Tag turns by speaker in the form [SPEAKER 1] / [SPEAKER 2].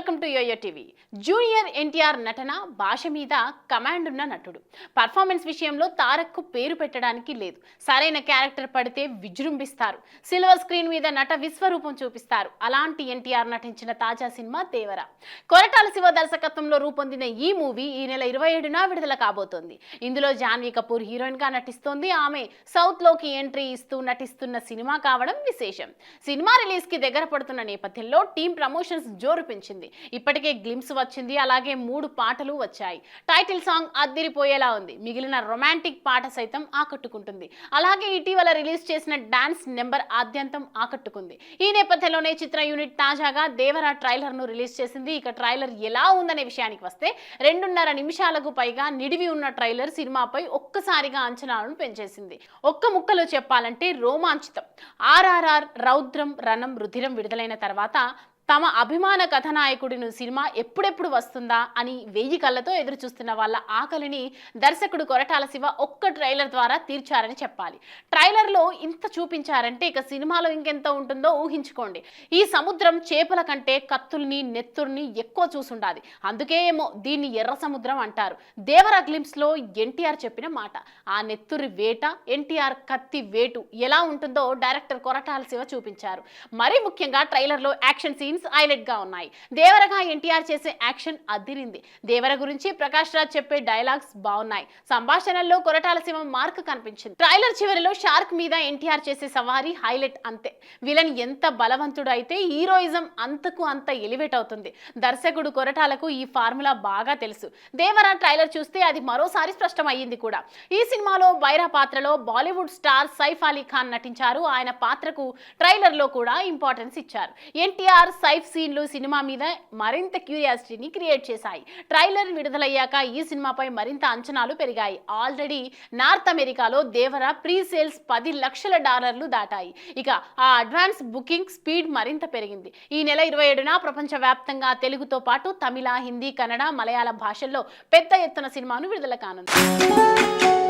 [SPEAKER 1] Welcome to YoYo TV. Junior NTR నటన భాష మీద కమాండ్ ఉన్న నటుడు. పర్ఫార్మెన్స్ విషయంలో తారక్కు పేరు పెట్టడానికి లేదు. సరైన క్యారెక్టర్ పడితే విజృంభిస్తారు. సిల్వర్ స్క్రీన్ మీద నట విశ్వరూపం చూపిస్తారు. అలాంటి ఎన్టీఆర్ నటించిన తాజా సినిమా దేవర. కొరటాల శివ దర్శకత్వంలో రూపొందిన ఈ మూవీ ఈ నెల 27న విడుదల కాబోతోంది. ఇందులో జాన్వీ కపూర్ హీరోయిన్ గా నటిస్తోంది. ఆమె సౌత్ లోకి ఎంట్రీ ఇస్తూ నటిస్తున్న సినిమా కావడం విశేషం. సినిమా రిలీజ్ కి దగ్గర పడుతున్న నేపథ్యంలో టీం ప్రమోషన్స్ జోరు పెంచింది. ఇప్పటికే గ్లిమ్స్ వచ్చింది, అలాగే 3 పాటలు వచ్చాయి. టైటిల్ సాంగ్ అద్దిరిపోయేలా ఉంది. మిగిలిన రొమాంటిక్ పాట సైతం ఆకట్టుకుంటుంది. అలాగే ఇటీవల రిలీజ్ చేసిన డాన్స్ నెంబర్ ఆద్యంతం ఆకట్టుకుంది. ఈ నేపథ్యంలోనే చిత్ర యూనిట్ తాజాగా దేవరా ట్రైలర్ ను రిలీజ్ చేసింది. ఇక ట్రైలర్ ఎలా ఉందనే విషయానికి వస్తే 2.5 నిమిషాలకు పైగా నిడివి ఉన్న ట్రైలర్ సినిమాపై ఒక్కసారిగా అంచనాలను పెంచేసింది. ఒక్క ముక్కలో చెప్పాలంటే రోమాంచితం. RRR రౌద్రం రణం రుధిరం విడుదలైన తర్వాత తమ అభిమాన కథానాయకుడిని సినిమా ఎప్పుడెప్పుడు వస్తుందా అని 1000 కళ్ళతో ఎదురు చూస్తున్న వాళ్ళ ఆకలిని దర్శకుడు కొరటాల శివ ఒక్క ట్రైలర్ ద్వారా తీర్చారని చెప్పాలి. ట్రైలర్లో ఇంత చూపించారంటే ఇక సినిమాలో ఇంకెంత ఉంటుందో ఊహించుకోండి. ఈ సముద్రం చేపల కంటే కత్తుల్ని నెత్తుర్ని ఎక్కువ చూసుండాది. అందుకే ఏమో దీన్ని ఎర్ర సముద్రం అంటారు. దేవర గ్లిమ్స్ లో ఎన్టీఆర్ చెప్పిన మాట. ఆ నెత్తురి వేట, ఎన్టీఆర్ కత్తి వేటు ఎలా ఉంటుందో డైరెక్టర్ కొరటాల శివ చూపించారు. మరీ ముఖ్యంగా ట్రైలర్లో యాక్షన్ సీన్స్ హైలైట్ గా ఉన్నాయి. దేవరగా ఎన్టీఆర్ చేసే యాక్షన్ అదిరింది. దేవర గురించి ప్రకాష్ రాజ్ చెప్పే డైలాగ్స్ బాగున్నాయి. సంభాషణల్లో కొరటాల శివ మార్క్ కనిపించింది. ట్రైలర్ చివరిలో షార్క్ మీద ఎన్టీఆర్ చేసే సవారీ హైలైట్ అంతే. విలన్ ఎంత బలవంతుడు అయితే హీరోయిజం అంతకు అంత ఎలివేట్ అవుతుంది. దర్శకుడు కొరటాలకు ఈ ఫార్ములా బాగా తెలుసు. దేవర ట్రైలర్ చూస్తే అది మరోసారి స్పష్టమయ్యింది కూడా. ఈ సినిమాలో బైరా పాత్రలో బాలీవుడ్ స్టార్ సైఫ్ అలీ ఖాన్ నటించారు. ఆయన పాత్రకు ట్రైలర్ లో కూడా ఇంపార్టెన్స్ ఇచ్చారు. ఎన్టీఆర్ సైఫ్ సీన్లు సినిమా మీద మరింత క్యూరియాసిటీని క్రియేట్ చేశాయి. ట్రైలర్ విడుదలయ్యాక ఈ సినిమాపై మరింత అంచనాలు పెరిగాయి. ఆల్రెడీ నార్త్ అమెరికాలో దేవర ప్రీ సేల్స్ $10 లక్షల దాటాయి. ఇక ఆ అడ్వాన్స్ బుకింగ్ స్పీడ్ మరింత పెరిగింది. ఈ నెల 27న ప్రపంచవ్యాప్తంగా తెలుగుతో పాటు తమిళ, హిందీ, కన్నడ, మలయాళ భాషల్లో పెద్ద ఎత్తున సినిమాను విడుదల కానుంది.